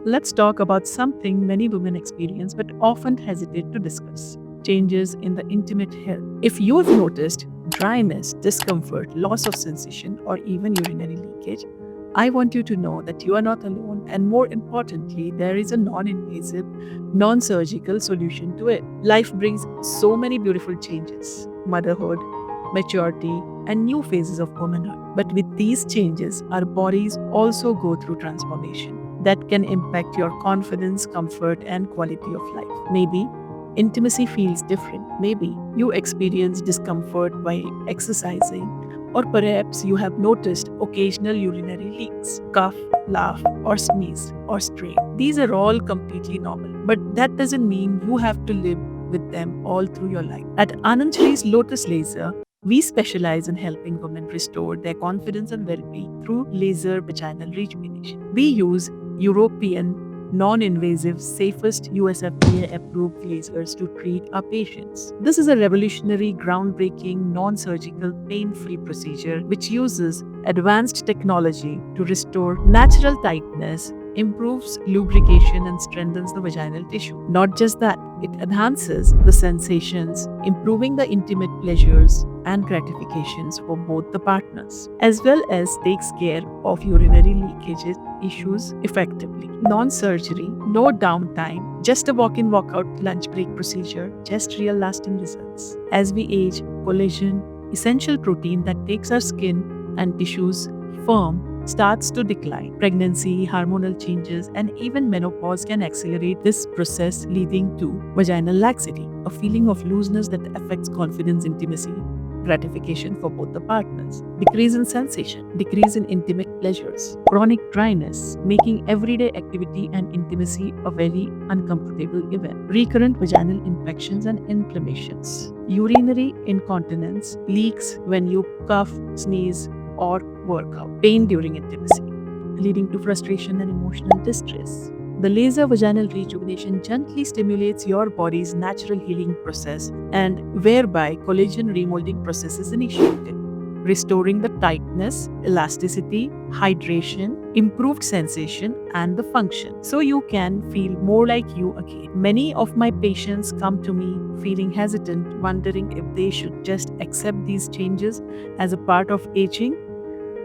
Let's talk about something many women experience but often hesitate to discuss: changes in the intimate health. If you've noticed dryness, discomfort, loss of sensation, or even urinary leakage, I want you to know that you are not alone, and more importantly, there is a non invasive, non surgical solution to it. Life brings so many beautiful changes: motherhood, maturity, and new phases of womanhood. But with these changes, our bodies also go through transformation that can impact your confidence, comfort, and quality of life. Maybe intimacy feels different. Maybe you experience discomfort while exercising, or perhaps you have noticed occasional urinary leaks, cough, laugh, or sneeze, or strain. These are all completely normal, but that doesn't mean you have to live with them all through your life. At Anandshri's Lotus Laser, we specialize in helping women restore their confidence and well-being through laser vaginal rejuvenation. We use European non-invasive, safest US FDA-approved lasers to treat our patients. This is a revolutionary, groundbreaking, non-surgical, pain-free procedure which uses advanced technology to restore natural tightness, improves lubrication, and strengthens the vaginal tissue. Not just that, it enhances the sensations, improving the intimate pleasures and gratifications for both the partners, as well as takes care of urinary leakages issues effectively. Non surgery, no downtime, just a walk in, walk out lunch break procedure, just real lasting results. As we age, collagen, essential protein that takes our skin and tissues firm, starts to decline. Pregnancy, hormonal changes, and even menopause can accelerate this process, leading to vaginal laxity, a feeling of looseness that affects confidence, intimacy, gratification for both the partners. Decrease in sensation, decrease in intimate pleasures, chronic dryness, making everyday activity and intimacy a very uncomfortable event. Recurrent vaginal infections and inflammations, urinary incontinence, leaks when you cough, sneeze, or work out, pain during intimacy, leading to frustration and emotional distress. The laser vaginal rejuvenation gently stimulates your body's natural healing process, and whereby collagen remolding process is initiated, restoring the tightness, elasticity, hydration, improved sensation, and the function, so you can feel more like you again. Many of my patients come to me feeling hesitant, wondering if they should just accept these changes as a part of aging.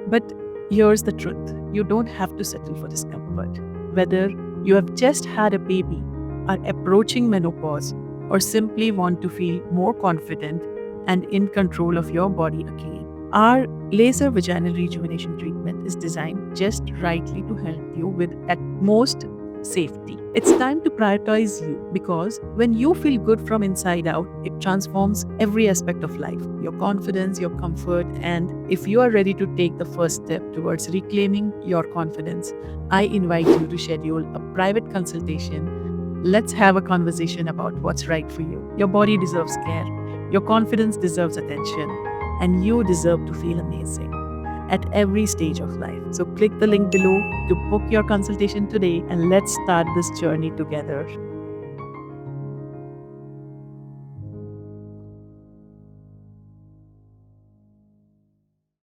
But here's the truth: you don't have to settle for discomfort. Whether you have just had a baby, are approaching menopause, or simply want to feel more confident and in control of your body again, our laser vaginal rejuvenation treatment is designed just rightly to help you with utmost safety. It's time to prioritize you, because when you feel good from inside out, it transforms every aspect of life: your confidence, your comfort. And if you are ready to take the first step towards reclaiming your confidence, I invite you to schedule a private consultation. Let's have a conversation about what's right for you. Your body deserves care, your confidence deserves attention, and you deserve to feel amazing at every stage of life. So click the link below to book your consultation today, and let's start this journey together.